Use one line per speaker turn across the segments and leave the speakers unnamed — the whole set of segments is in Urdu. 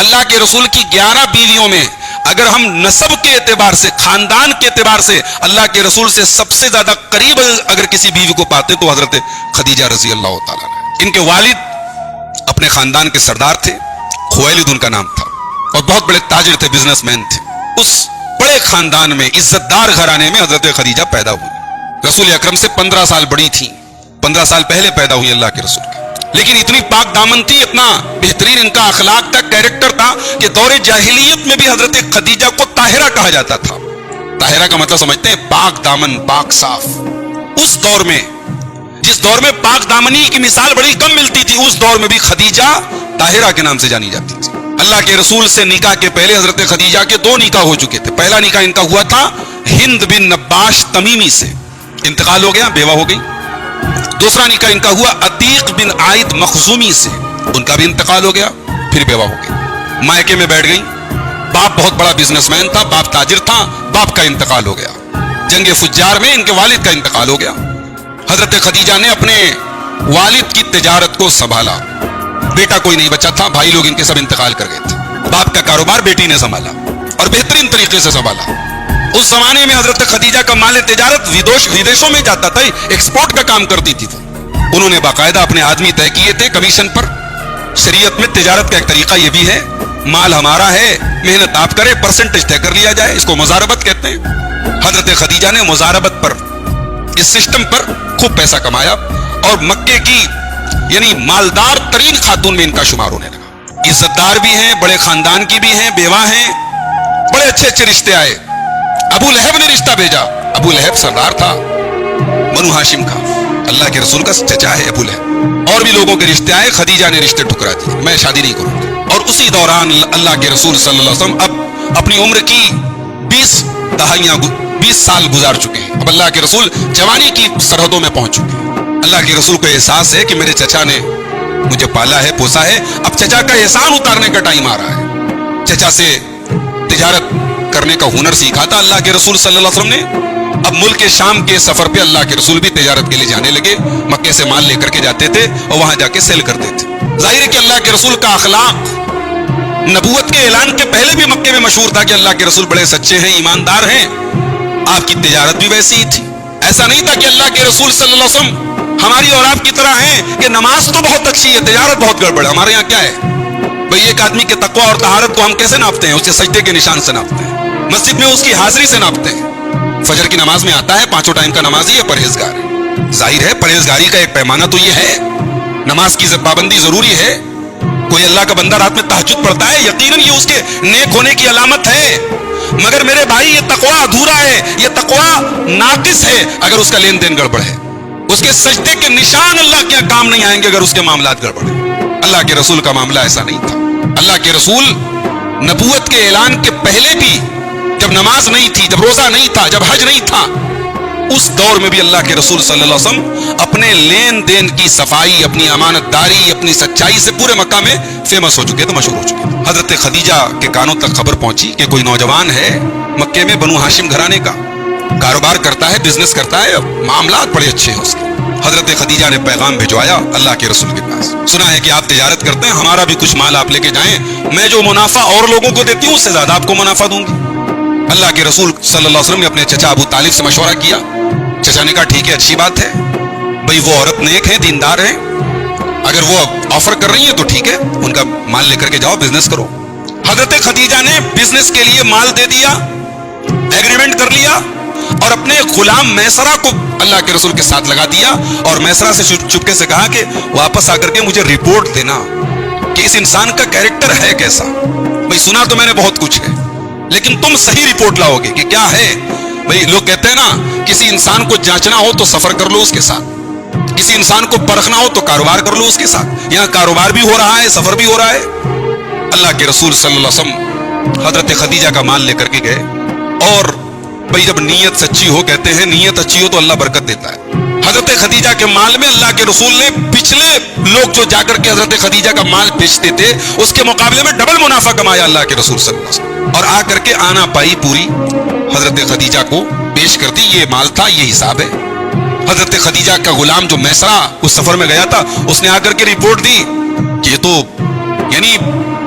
اللہ کے رسول کی 11 بیویوں میں اگر ہم نسب کے اعتبار سے، خاندان کے اعتبار سے اللہ کے رسول سے سب سے زیادہ قریب اگر کسی بیوی کو پاتے تو حضرت خدیجہ رضی اللہ تعالیٰ نے۔ ان کے والد اپنے خاندان کے سردار تھے، خویلد ان کا نام تھا، اور بہت بڑے تاجر تھے، بزنس مین تھے۔ اس بڑے خاندان میں، عزت دار گھرانے میں حضرت خدیجہ پیدا ہوئی۔ رسول اکرم سے 15 سال بڑی تھی، 15 سال پہلے پیدا ہوئی اللہ کے رسول کے، لیکن اتنی پاک دامن تھی، اتنا بہترین ان کا اخلاق تھا، کیریکٹر تھا کہ دور جاہلیت میں بھی حضرت خدیجہ کو طاہرہ کہا جاتا تھا۔ طاہرہ کا مطلب سمجھتے ہیں؟ پاک دامن، پاک صاف۔ اس دور میں، جس دور میں پاک دامنی کی مثال بڑی کم ملتی تھی، اس دور میں بھی خدیجہ طاہرہ کے نام سے جانی جاتی تھی۔ اللہ کے رسول سے نکاح کے پہلے حضرت خدیجہ کے 2 نکاح ہو چکے تھے۔ پہلا نکاح ان کا ہوا تھا ہند بن نباش تمیمی سے، انتقال ہو گیا، بیوہ ہو گئی۔ دوسرا نکاح ان کا ہوا عتیق بن عائد مخزومی سے، ان کا بھی انتقال ہو گیا، پھر بیوہ ہو گئی۔ مائکے میں بیٹھ گئی، باپ بہت بڑا بزنس مین تھا، باپ تاجر تھا، باپ کا انتقال ہو گیا۔ جنگ فجار میں ان کے والد کا انتقال ہو گیا۔ حضرت خدیجہ نے اپنے والد کی تجارت کو سنبھالا، بیٹا کوئی نہیں بچا تھا، بھائی لوگ ان کے سب انتقال کر گئے تھے۔ باپ کا کاروبار بیٹی نے سنبھالا اور بہترین طریقے سے سنبھالا۔ اس زمانے میں حضرت خدیجہ کا مال تجارت ودیشوں میں جاتا تھا، ایکسپورٹ کا کام کرتی تھی۔ انہوں نے باقاعدہ اپنے آدمی طے کیے تھے کمیشن پر۔ شریعت میں تجارت کا ایک طریقہ یہ بھی ہے، مال ہمارا ہے، محنت آپ کرے، پرسنٹیج طے کر لیا جائے، اس کو مزاربت کہتے ہیں۔ حضرت خدیجہ نے مزاربت پر، اس سسٹم پر خوب پیسہ کمایا، اور مکے کی یعنی مالدار ترین خاتون میں ان کا شمار ہونے لگا۔ عزت دار بھی ہیں، بڑے خاندان کی بھی ہیں، بیوہ ہیں، بڑے اچھے اچھے رشتے آئے۔ ابو لہب نے رشتہ بھیجا، ابو لہب سردار تھا بنو ہاشم کا، اللہ کے رسول کا چچا ہے ابو لہب۔ اور بھی لوگوں کے رشتے آئے، خدیجہ نے رشتے ٹھکرا دیے، میں شادی نہیں کروں گی۔ اور اسی دوران اللہ کے رسول صلی اللہ علیہ وسلم اب اپنی عمر کی 20 سال گزار چکے ہیں، اب اللہ کے رسول جوانی کی سرحدوں میں پہنچ چکے ہیں۔ اللہ کے رسول کو احساس ہے کہ میرے چچا نے مجھے پالا ہے، پوسا ہے، اب چچا کا احسان اتارنے کا ٹائم آ رہا ہے۔ چچا سے تجارت کرنے کا ہنر سیکھا تھا اللہ کے رسول صلی اللہ علیہ وسلم نے۔ اب ملک شام کے سفر پہ اللہ کے رسول بھی تجارت کے لیے جانے لگے، مکے سے مال لے کر کے جاتے تھے اور وہاں جا کے سیل کرتے تھے۔ ظاہر ہے کہ اللہ کے رسول کا اخلاق نبوت کے اعلان کے پہلے بھی مکے میں مشہور تھا کہ اللہ کے رسول بڑے سچے ہیں، ایماندار ہیں۔ آپ کی تجارت بھی ویسی ہی تھی، ایسا نہیں تھا کہ اللہ کے رسول صلی اللہ علیہ وسلم ہماری اور آپ کی طرح ہیں کہ نماز تو بہت اچھی ہے، تجارت بہت گڑبڑ ہے۔ ہمارے یہاں کیا ہے بھئی، ایک آدمی کے تقویٰ اور طہارت کو ہم کیسے ناپتے ہیں؟ اس کے سجدے کے نشان سے ناپتے ہیں، مسجد میں اس کی حاضری سے ناپتے ہیں۔ فجر کی نماز میں آتا ہے، 5 ٹائم کا نمازی ہے، پرہیزگار ہے۔ ظاہر ہے پرہیزگاری کا ایک پیمانہ تو یہ ہے، نماز کی پابندی ضروری ہے۔ کوئی اللہ کا بندہ رات میں تہجد پڑھتا ہے، یقیناً یہ اس کے نیک ہونے کی علامت ہے، مگر میرے بھائی یہ تقویٰ ادھورا ہے، یہ تقویٰ ناقص ہے اگر اس کا لین دین گڑبڑ ہے۔ اس کے سجدے کے نشان اللہ کے کام نہیں آئیں گے اگر اس کے معاملات گڑبڑ ہیں۔ اللہ کے رسول کا معاملہ ایسا نہیں تھا۔ اللہ کے رسول نبوت کے اعلان کے پہلے بھی، جب نماز نہیں تھی، جب روزہ نہیں تھا، جب حج نہیں تھا، اس دور میں بھی اللہ کے رسول صلی اللہ علیہ وسلم اپنے لین دین کی صفائی، اپنی امانت داری، اپنی سچائی سے پورے مکہ میں فیمس ہو چکے تھے، مشہور ہو چکے تھے۔ حضرت خدیجہ کے کانوں تک خبر پہنچی کہ کوئی نوجوان ہے مکے میں، بنو ہاشم گھرانے کا، کاروبار کرتا ہے، بزنس کرتا ہے، معاملات بڑے اچھے ہیں اس کے۔ حضرت خدیجہ نے پیغام بھجوایا اللہ کے رسول کے پاس، سنا ہے کہ آپ تجارت کرتے ہیں، ہمارا بھی کچھ مال آپ لے کے جائیں، میں جو منافع اور لوگوں کو دیتی ہوں اس سے زیادہ آپ کو منافع دوں گی۔ اللہ کے رسول صلی اللہ علیہ وسلم نے اپنے چچا ابو طالب سے مشورہ کیا۔ چچا نے کہا ٹھیک ہے، اچھی بات ہے بھئی، وہ عورت نیک ہے، دیندار ہے، اگر وہ آفر کر رہی ہیں تو ٹھیک ہے، ان کا مال لے کر کے جاؤ، بزنس کرو۔ حضرت خدیجہ نے بزنس کے لیے مال دے دیا، ایگریمنٹ کر لیا، اور اپنے غلام میسرہ کو اللہ کے رسول کے ساتھ لگا دیا، اور میسرہ سے چپکے سے کہا کہ واپس آ کر کے مجھے رپورٹ دینا کہ اس انسان کا کیریکٹر ہے کیسا۔ بھئی سنا تو میں نے بہت کچھ ہے، لیکن تم صحیح رپورٹ لاؤ گے کہ کیا ہے۔ بھئی لوگ کہتے ہیں نا، کسی انسان کو جانچنا ہو تو سفر کر لو اس کے ساتھ، کسی انسان کو پرکھنا ہو تو کاروبار کر لو اس کے ساتھ۔ یہاں کاروبار بھی ہو رہا ہے، سفر بھی ہو رہا ہے۔ اللہ کے رسول صلی اللہ علیہ وسلم حضرت خدیجہ کا مال لے کر کے گئے، اور بھئی جب نیت سچی ہو، کہتے ہیں نیت اچھی ہو تو اللہ برکت دیتا ہے۔ حضرت خدیجہ کے مال میں اللہ کے رسول نے پچھلے لوگ جو جا کر کے حضرت خدیجہ کا مال بیچتے تھے اس کے مقابلے میں ڈبل منافع کمایا اللہ کے رسول صلی اللہ علیہ وسلم، اور آ کر کے آنا پائی پوری حضرت خدیجہ کو پیش کر دی۔ یہ مال تھا، یہ حساب ہے۔ حضرت خدیجہ کا غلام جو میسرہ اس سفر میں گیا تھا، اس نے آ کر کے رپورٹ دی کہ یہ تو یعنی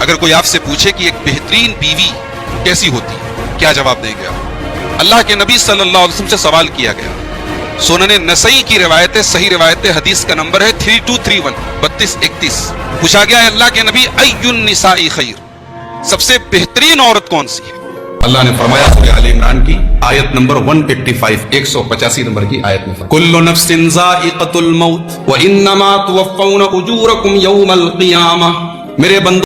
اگر کوئی آپ سے پوچھے کہ ایک بہترین بیوی کیسی ہوتی ہے، کیا جواب دیں گے آپ؟ اللہ کے نبی صلی اللہ علیہ وسلم سے سوال کیا گیا، سنن نسائی کی روایت ہے، صحیح روایت ہے، حدیث کا نمبر ہے 3231 3231. پوچھا گیا ہے اللہ کے نبی ای النساء خیر، سب سے بہترین عورت کون سی ہے؟ اللہ نے فرمایا سورہ آل عمران کی آیت نمبر 185 185 نمبر کی آیت میں کل نفس ذائقۃ الموت وانما توفون اجورکم یوم القیامہ. میرے بندوں